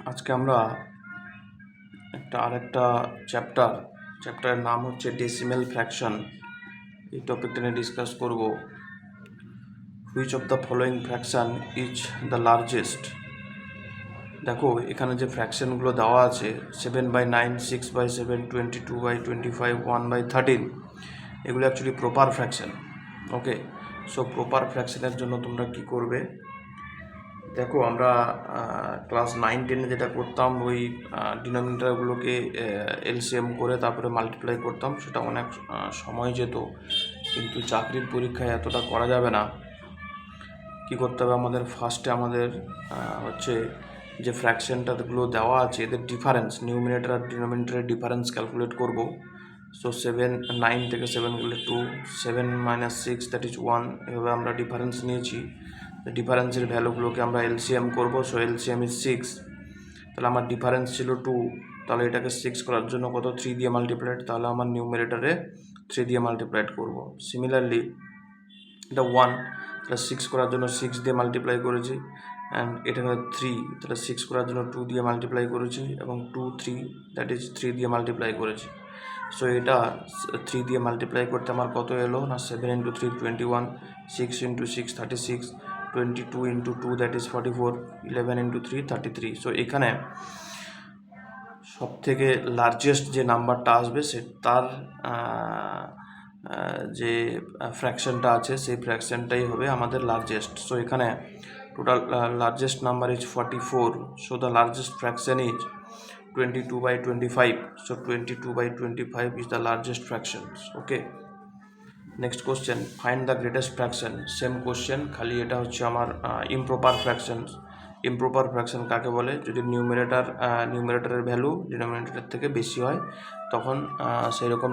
আজকে আমরা আরেকটা চ্যাপ্টারের নাম হচ্ছে ডেসিমেল ফ্র্যাকশন। এই টপিকটা নিয়ে ডিসকাস করব। Which of the following fraction is the largest. দেখো এখানে যে ফ্র্যাকশনগুলো দেওয়া আছে 7/9, 6/7, 22/25, 1/13, এগুলো অ্যাকচুয়ালি প্রপার ফ্র্যাকশন। ওকে, সো প্রপার ফ্র্যাকশনের জন্য তোমরা কি করবে, দেখো আমরা ক্লাস 9-10 যেটা করতাম ওই ডিনোমিনেটরগুলোকে এলসিএম করে তারপরে মাল্টিপ্লাই করতাম, সেটা অনেক সময় যেত, কিন্তু চাকরির পরীক্ষায় এতটা করা যাবে না। কি করতে হবে আমাদের, ফার্স্টে আমাদের হচ্ছে যে ফ্র্যাকশনটাগুলো দেওয়া আছে এদের ডিফারেন্স, নিউমিনেটর আর ডিনোমিনেটরের ডিফারেন্স ক্যালকুলেট করব। সো 9 থেকে 7 গেলে 2, 7 - 6 দ্যাট ইজ 1, এভাবে আমরা ডিফারেন্স নিয়েছি। ডিফারেন্সের ভ্যালুগুলোকে আমরা এলসিএম করব। সো এলসিএম ইজ 6, তাহলে আমার ডিফারেন্স ছিল 2, তাহলে এটাকে 6 করার জন্য কত, 3 দিয়ে মাল্টিপ্লাইড, তাহলে আমার নিউমিনেটরে 3 দিয়ে মাল্টিপ্লাইড করব। সিমিলারলি এটা 1, তাহলে 6 করার জন্য 6 দিয়ে মাল্টিপ্লাই করেছি, অ্যান্ড এটা 3, তাহলে 6 করার জন্য 2 দিয়ে মাল্টিপ্লাই করেছি, এবং 2, 3 দ্যাট ইজ 3 দিয়ে মাল্টিপ্লাই করেছি। সো এটা 3 দিয়ে মাল্টিপ্লাই করতে আমার কত এলো না, 7 × 3 21, 6 × 6 36, 22 × 2 দ্যাট ইজ 44, 11 × 3 33। সো এখানে সব থেকে লার্জেস্ট যে নাম্বারটা আসবে সে তার যে ফ্র্যাকশনটা আছে সেই ফ্র্যাকশনটাই হবে আমাদের লার্জেস্ট। সো এখানে total largest number is 44, so the largest fraction is 22/25. So 22/25 is the largest fraction. Okay, next question, find the greatest fraction. Same question, খালি এটা হচ্ছে আমার ইমপ্রপার ফ্র্যাকশনস। ইমপ্রপার ফ্র্যাকশন কাকে বলে, যদি নিউমিনেটরের ভ্যালু ডিনোমিনেটরের থেকে বেশি হয় তখন সেরকম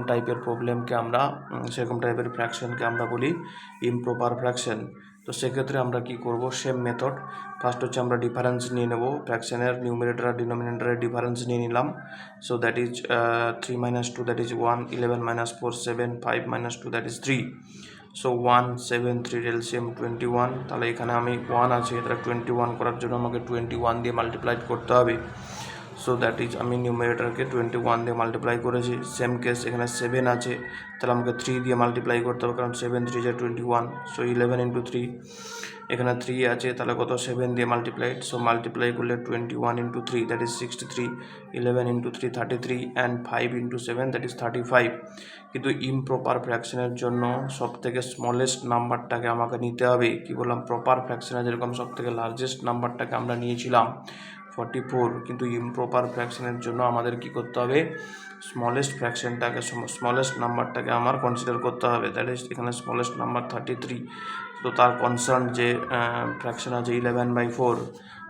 টাইপের ফ্র্যাকশনকে আমরা বলি ইমপ্রপার ফ্র্যাকশন। তো সেক্ষেত্রে আমরা কি করব, সেম মেথড। ফার্স্ট হচ্ছে আমরা ডিফারেন্স নিয়ে নেব, ফ্র্যাকশনের নিউমিনেটর আর ডিনোমিনেটরের ডিফারেন্স নিয়ে নিলাম। So that is 3 - 2 that is 1, 11 - 4 7, 5 - 2 that is 3। So 1, 7, 3 LCM 21, তাহলে এখানে আমি 1 আছে, তাহলে 21 করার জন্য আমাকে 21 দিয়ে মাল্টিপ্লাইড করতে হবে। সো দ্যাট ইজ আমি নিউমিনেটরকে 21 দিয়ে মাল্টিপ্লাই করেছি। সেম কেস এখানে 7 আছে, তাহলে আমাকে 3 দিয়ে মাল্টিপ্লাই করতে হবে, কারণ 7 3 = 21। সো 11 × 3, এখানে 3 আছে, তাহলে কত, 7 দিয়ে মাল্টিপ্লাইড। সো মাল্টিপ্লাই করলে 21 × 3 that is 63, 11 × 3 33, and 5 × 7 that is 35। কিন্তু ইমপ্রপার ফ্র্যাকশনের জন্য সব থেকে স্মলেস্ট নাম্বারটাকে আমাকে নিতে হবে। কি বললাম, প্রপার ফ্র্যাকশনে যেরকম সব থেকে লার্জেস্ট নাম্বারটাকে আমরা নিয়েছিলাম 44, কিন্তু ইমপ্রপার ফ্র্যাকশনের জন্য আমাদের কি করতে হবে, স্মলেস্ট নাম্বারটাকে আমার কনসিডার করতে হবে। দ্যাট ইজ এখানে স্মলেস্ট নাম্বার 33, তো তার কনসার্ন যে ফ্র্যাকশন আছে 11/4।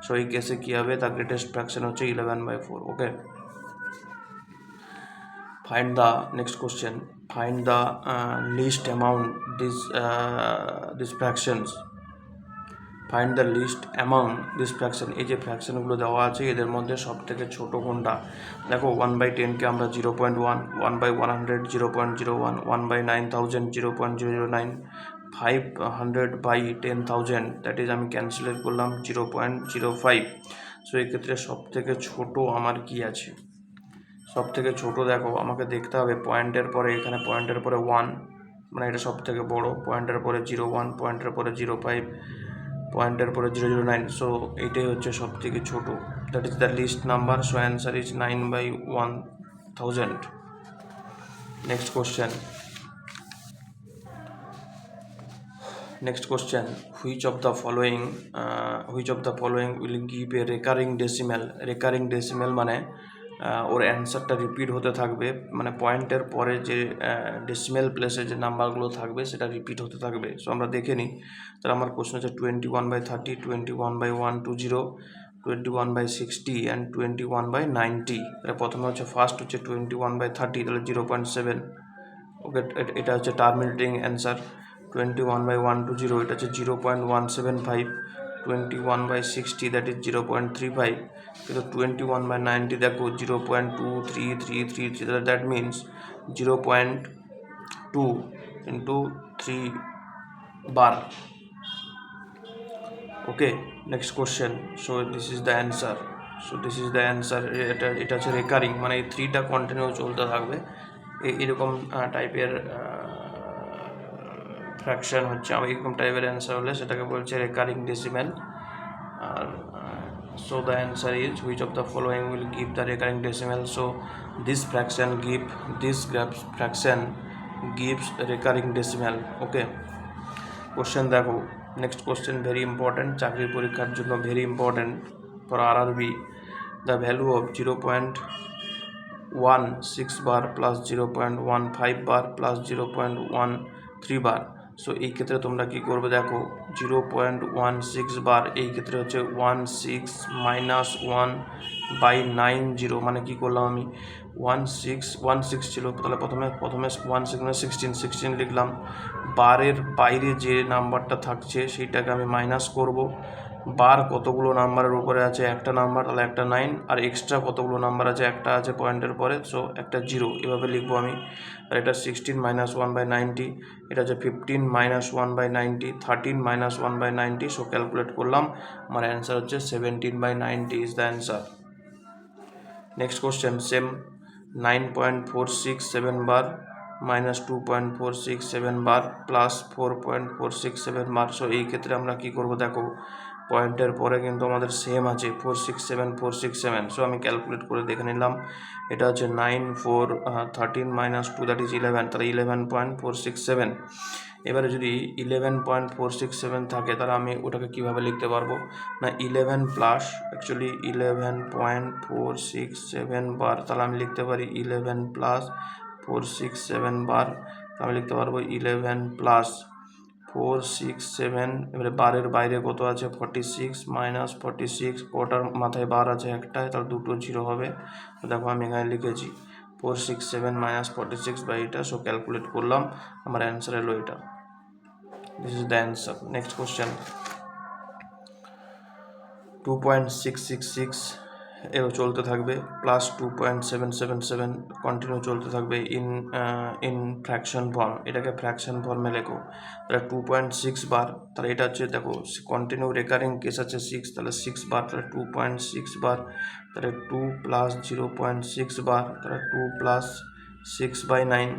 সো এই কেসে কী হবে, তার গ্রেটেস্ট ফ্র্যাকশন হচ্ছে 11/4। ওকে, find the next question, find the least amount these fractions. Find the least among this fraction. এই যে ফ্র্যাকশনগুলো দেওয়া আছে এদের মধ্যে সব থেকে ছোটো কোনটা। দেখো 1/10কে আমরা 0.1, 1/100 0.01, 1/9000 0.009, 500/10,000 দ্যাট ইজ আমি ক্যান্সেলেট করলাম 0.05। সো এক্ষেত্রে সব থেকে ছোটো আমার কি আছে, সব থেকে ছোটো দেখো আমাকে দেখতে হবে পয়েন্টের পরে, এখানে পয়েন্টের পরে 1 মানে এটা সব থেকে বড়ো, পয়েন্টের পরে 01, পয়েন্টের পরে 05, পয়েন্টের পরে 009। সো এইটাই হচ্ছে সব থেকে ছোটো, that is the least number. So answer is 9/1000। Next question, which of the following will give a recurring decimal. Recurring decimal মানে ওর অ্যান্সারটা রিপিট হতে থাকবে, মানে পয়েন্টের পরে যে ডেসিমেল প্লেসে যে নাম্বারগুলো থাকবে সেটা রিপিট হতে থাকবে। সো আমরা দেখে নিই, তাহলে আমার কোশ্চেন হচ্ছে 21/30, 21/120, 21/60 অ্যান্ড 21/90। তাহলে প্রথমে হচ্ছে ফার্স্ট হচ্ছে 21/30, তাহলে 0.7। ওকে, এটা হচ্ছে টার্মিনেটিং অ্যান্সার। 21/120 এটা হচ্ছে 0.175, 21/60 দ্যাট ইজ 0.35, কিন্তু 21/90 দেখো 0.2333, that means 0.2 × 3 bar. Okay, next question, so this is the answer. So this is the answer. এটা হচ্ছে রেকারিং, মানে এই 3টা কন্টিনিউ চলতে থাকবে। এরকম টাইপের ফ্র্যাকশন হচ্ছে, এরকম টাইপের অ্যান্সার হলে সেটাকে বলছে রেকারিং ডেসিমেল। আর so the answer is which of the following will give the recurring decimal? So this fraction gives recurring decimal. Okay, question দেখো, next question very important, চাকরির পরীক্ষার জন্য very important for RRB. The value of 0.16 bar plus 0.15 bar plus 0.13 bar. So এই ক্ষেত্রে তোমরা কি করবে দেখো, 0.16 বার এই ক্ষেত্রে হচ্ছে 16 মাইনাস 1/90, মানে কি করলাম আমি 16 ছিল, তাহলে প্রথমে 16 মানে 16 লিখলাম। বারের বাইরে যে নাম্বারটা থাকছে সেইটাকে আমি মাইনাস করব। বার কতগুলো নাম্বারের উপরে আছে, একটা নাম্বার, তাহলে একটা 9, আর এক্সট্রা কতগুলো নাম্বার আছে, একটা আছে পয়েন্টের পরে, সো একটা 0, এভাবে লিখবো আমি। আর এটা 16 মাইনাস 1/90, এটা হচ্ছে 15 মাইনাস 1/90, 13 মাইনাস 1/90, সো ক্যালকুলেট করলাম, আমার অ্যান্সার হচ্ছে 17/90 is the answer. Next question same, 9.467 bar minus 2.467 bar plus 4.467 bar. So এই ক্ষেত্রে আমরা কি করব দেখো, পয়েন্টের পরে কিন্তু আমাদের সেম আছে 467। সো আমি ক্যালকুলেট করে দেখে নিলাম, এটা হচ্ছে 9 4 13 মাইনাস 2 দ্যাট ইজ 11, তাহলে 11.467। এবারে যদি 11.467 থাকে তাহলে আমি ওটাকে কীভাবে লিখতে পারবো না, 11 প্লাস অ্যাকচুয়ালি 11.467 বার, তাহলে আমি লিখতে পারি 11 প্লাস 467 বার, আমি লিখতে পারবো 11 প্লাস 467। এবারে বারের বাইরে কত আছে 46 মাইনাস 46, কোটার মাথায় বার আছে একটাই, তাহলে দুটো 0 হবে। দেখো আমি এখানে লিখেছি 467 মাইনাস 46/এটা, সো ক্যালকুলেট করলাম, আমার অ্যান্সার এলো এটা। This is the answer. Next question 2.666 এও চলতে থাকবে, প্লাস 2.777 কন্টিনিউ চলতে থাকবে ইন ফ্র্যাকশন ফর্ম। এটাকে ফ্র্যাকশন ফর্মে লেখো, তাহলে 2.6 বার, তাহলে এটা হচ্ছে দেখো কন্টিনিউ রেকারিং কেস আছে 6, তাহলে 6 বার, তাহলে 2.6 বার, তাহলে 2 প্লাস 0.6 বার, তাহলে 2 প্লাস 6/9।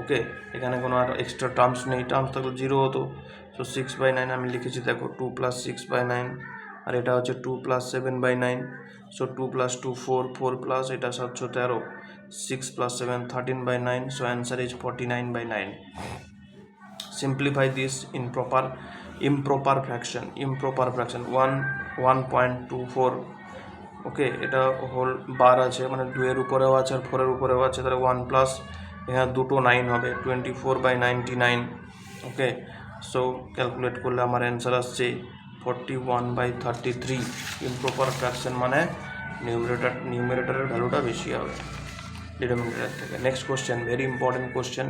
ওকে, এখানে কোনো আর এক্সট্রা টার্মস নেই, টার্মস থাকলে 0 হতো, সো 6/9 আমি লিখেছি দেখো, 2 প্লাস 6/9, আর এটা হচ্ছে 2 প্লাস 7/9, সো 2 প্লাস 2 4, 4 প্লাস এটা 713, 6 plus 7 13/9, so answer is 49/9। Simplify this improper fraction 1.24। ওকে, এটা হোল বার আছে, মানে 2 এর উপরেও আছে আর 4 এর উপরেও আছে, তাহলে 1 প্লাস এখানে দুটো 9 হবে, 24/99। ওকে, সো ক্যালকুলেট করলে আমার অ্যান্সার আসছে 41/33। ইমপ্রপার ফ্র্যাকশন মানে নিউমারেটরের ভ্যালুটা বেশি হবে ডিনোমিনেটর থেকে। Next question very important question,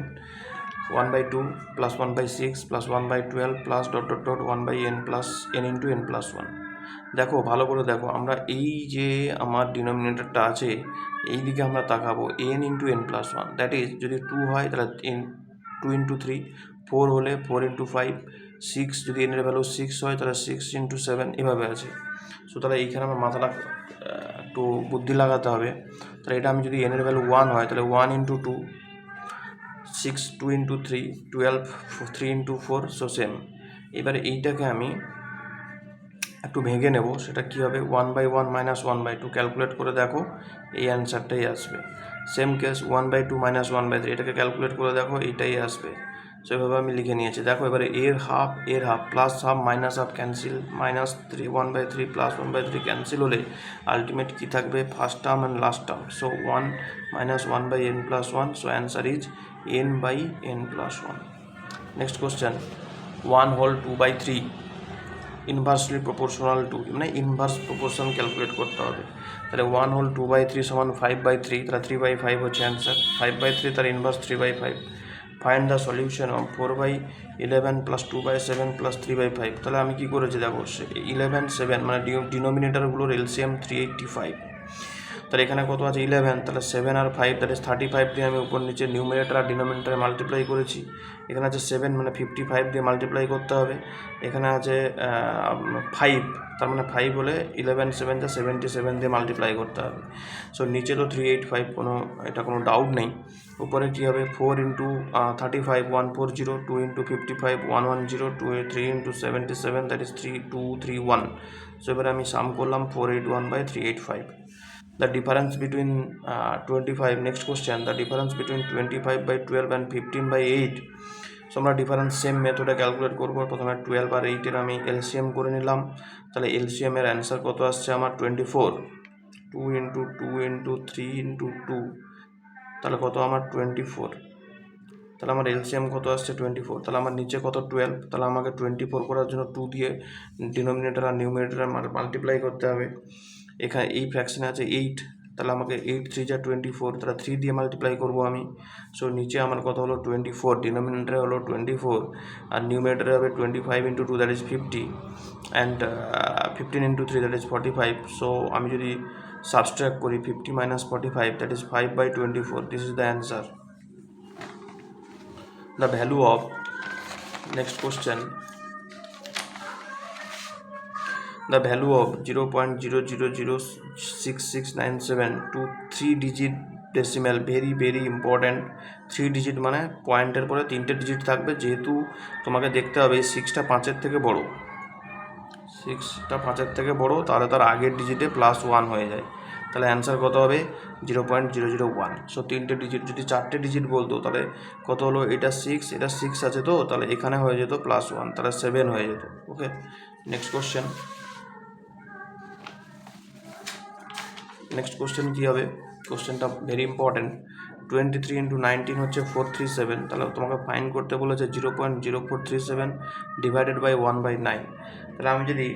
1/2 plus 1/6 plus 1/12 plus ... 1/n plus n into n plus 1। দেখো ভালো করে দেখো, আমরা এই যে আমার ডিনোমিনেটরটা আছে এই দিকে আমরা তাকাবো n into n plus 1, that is যদি 2 হয় তাহলে 2 ইন্টু 3, 4 হলে 4 ইন্টু 5, 6 যদি n এর ভ্যালু 6 হয় তাহলে 6 ইন্টু 7, এভাবে আছে। সো তাহলে এইখানে আমার মাথাটা একটু বুদ্ধি লাগাতে হবে। তাহলে এটা আমি যদি n এর ভ্যালু 1 হয় তাহলে 1 into 2, 6, 2 into 3, 12, 3 into 4, so same. এবারে এইটাকে আমি একটু ভেঙে নেব, সেটা কী হবে 1/1 মাইনাস 1/2, ক্যালকুলেট করে দেখো এই অ্যান্সারটাই আসবে। সেম কেস 1/2 মাইনাস 1/3, এটাকে ক্যালকুলেট করে দেখো এইটাই আসবে। সো এভাবে আমি লিখে নিয়েছি। দেখো এবারে এর half plus half minus half cancel, minus 1/3 plus 1/3 cancel হলে আলটিমেট কী থাকবে first term and last term, so 1 minus 1/n plus 1, so answer is n/n plus 1। Next question 1 whole 2/3 inversely proportional to, মানে ইনভার্স প্রপোর্শন ক্যালকুলেট করতে হবে। তাহলে 1 whole 2/3 সমান 5/3, তাহলে 3/5 হচ্ছে অ্যান্সার, 5/3 তার inverse 3/5। Find the solution of 4/11 plus 2/7 plus 3/5। তাহলে আমি কী করেছি দেখো 11 7, মানে ডিনোমিনেটারগুলোর এলসিএম 385, তাহলে এখানে কত আছে 11, তাহলে 7 আর 5 দ্যাট ইজ 35 দিয়ে আমি উপর নিচে নিউমারেটর আর ডিনোমিনেটরে মাল্টিপ্লাই করেছি। এখানে আছে 7 মানে 55 দিয়ে মাল্টিপ্লাই করতে হবে। এখানে আছে 5, তার মানে 5 হলে 11 7 যা 77 দিয়ে মাল্টিপ্লাই করতে হবে। সো নিচে তো 385, এটা কোনো ডাউট নেই। উপরে কী হবে 4 into 35 140, 2 into 55 110, 3 into 77 that is 3231। So এবারে আমি সাম করলাম 481/385। The difference between 25, next question, the difference between 25/12 and 15/8. So আমরা ডিফারেন্স সেম মেথডে ক্যালকুলেট করবো। প্রথমে 12 আর 8-এর আমি এলসিএম করে নিলাম। তাহলে এলসিএমের অ্যান্সার কত আসছে আমার 24। 2 ইন্টু 2 ইন্টু 3 ইন্টু 2, তাহলে কত আমার 24। তাহলে আমার এলসিএম কত আসছে 24। তাহলে আমার নিচে কত 12, তাহলে আমাকে 24 করার জন্য 2 দিয়ে ডিনোমিনেটর আর নিউমিনেটর মাল্টিপ্লাই করতে হবে। এখানে এই ফ্র্যাকশনে আছে 8, তাহলে আমাকে 8 3 যা 24, তাহলে 3 দিয়ে মাল্টিপ্লাই করবো আমি। সো নিচে আমার কত হলো 24, ডিনোমিনেটরে হলো 24 আর নিউমিনেটরে হবে 25 into 2 that is 50 and 15 into 3 that is 45। So আমি যদি সাবস্ট্রাক্ট করি 50 minus 45 that is 5/24। This is the answer. The value of, next question, the value of 0.000667 to 3-digit decimal, very important। 3 digit মানে পয়েন্টের পরে 3টে ডিজিট থাকবে, যেহেতু তোমাকে দেখতে হবে এই 6টা 5-এর থেকে বড়, 6টা 5-এর থেকে বড়, তাহলে তার আগের ডিজিটে +1 হয়ে যায়। তাহলে অ্যান্সার কত হবে 0.001। সো 3টে ডিজিট, যদি 4টে ডিজিট বলতো তাহলে কত হলো, এটা 6, এটা 6 আছে, তো তাহলে এখানে হয়ে যেত +1, তাহলে 7 হয়ে যেত। ওকে, নেক্সট কোশ্চেন। নেক্সট কোশ্চেন কী হবে, কোশ্চেনটা ভেরি ইম্পর্টেন্ট। 23 ইন্টু 19 হচ্ছে 437, তাহলে তোমাকে ফাইন্ড করতে বলেছে 0.0437 ডিভাইডেড বাই 1/9। তাহলে আমি যদি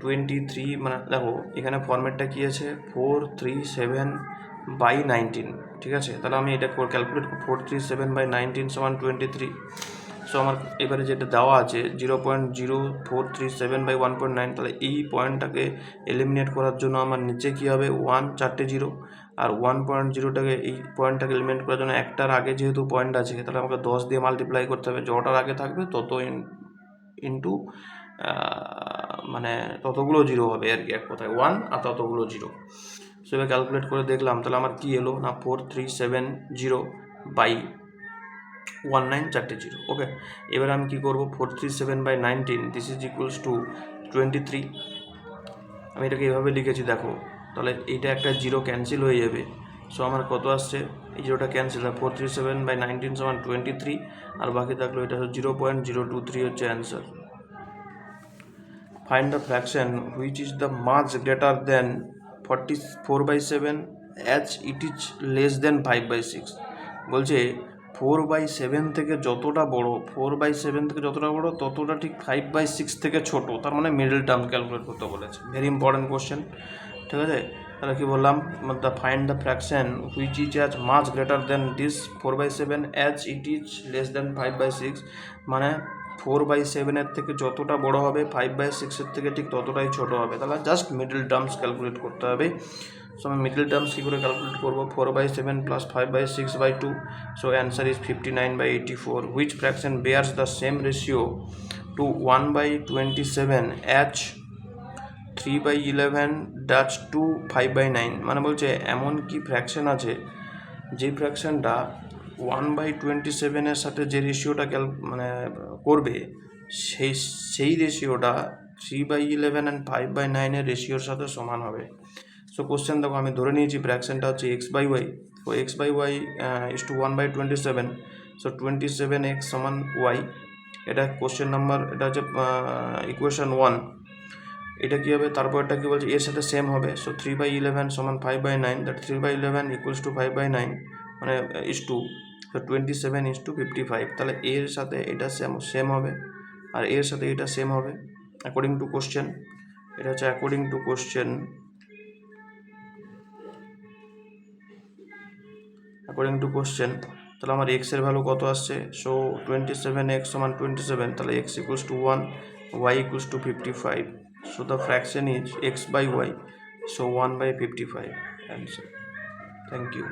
23, মানে দেখো এখানে ফর্মেটটা কী আছে 437/19, ঠিক আছে। তাহলে আমি এটা ক্যালকুলেট 437/19 = 23। সো আমার এবারে যেটা দেওয়া আছে 0.0437/1.9, তাহলে এই পয়েন্টটাকে এলিমিনেট করার জন্য আমার নিচে কী হবে 1 4টে 0, আর 1.0টাকে এই পয়েন্টটাকে এলিমিনেট করার জন্য একটার আগে যেহেতু পয়েন্ট আছে, তাহলে আমাকে 10 দিয়ে মাল্টিপ্লাই করতে হবে। যটার আগে থাকবে তত ইন্টু মানে ততগুলো 0 হবে আর কি, এক কথায় 1 আর ততগুলো 0। সো এবার ক্যালকুলেট করে দেখলাম, তাহলে আমার কী এলো না 4370/19, 4টে 0। ওকে, এবার আমি কী করবো 437/19 দিস ইজ ইকুয়ালস টু 23। আমি এটাকে এভাবে লিখেছি দেখো, তাহলে এইটা একটা 0 ক্যান্সেল হয়ে যাবে। সো আমার কত আসছে, এই 0টা ক্যান্সেল হয়, 437/19 = 23, আর বাকি থাকলো এটা 0.023 হচ্ছে answer. Find the fraction which is the much greater than 44/7 as it is less than 5/6। বলছে 4/7 থেকে যতটা বড়, 4/7 থেকে যতটা বড় ততটা ঠিক 5/6 থেকে ছোট, তার মানে মিডল টার্ম ক্যালকুলেট করতে বলেছে। ভেরি ইম্পর্টেন্ট কোশ্চেন, ঠিক আছে। তাহলে কী বললাম, the find the fraction which is as much greater than this 4/7 as it is less than 5/6, মানে 4/7 থেকে যতটা বড় হবে 5/6 থেকে ঠিক ততটাই ছোট হবে। তাহলে জাস্ট মিডল টার্মস ক্যালকুলেট করতে হবে। সো আমি মিডল টার্মস কী করে ক্যালকুলেট করবো, 4/7 + 5/6/2, so answer is 59/84। Which fraction bears the same ratio to 1/27 as 3/11 does to 5/9। মানে বলছে এমন কি ফ্র্যাকশন আছে যে ফ্র্যাকশনটা 1/27 সাথে যে রেশিওটা করবে সেই রেশিওটা 3/11 অ্যান্ড 5/9 রেশিওর সাথে সমান হবে। সো কোশ্চেন দেখো, আমি ধরে নিয়েছি ফ্র্যাকশনটা হচ্ছে x/y, তো x/y is to 1/27, so 27x = y। এটা কোশ্চেন নাম্বার, এটা হচ্ছে ইকুয়েশন 1। এটা কী হবে, তারপরটা কী বলছে, এর সাথে সেম হবে। সো 3/11 = 5/9, দ্যাট 3/11 = 5/9 মানে ইজ টু, তো 27:55। তাহলে এর সাথে এটা সেম হবে, আর এর সাথে এটা সেম হবে অ্যাকর্ডিং টু কোশ্চেন। এটা হচ্ছে according to question, according to question. তাহলে আমার এক্সের ভ্যালু কত আসছে, সো 27x = 27, তাহলে x = 1, y = 55। So the fraction is x/y, so 1/55 answer. Thank you.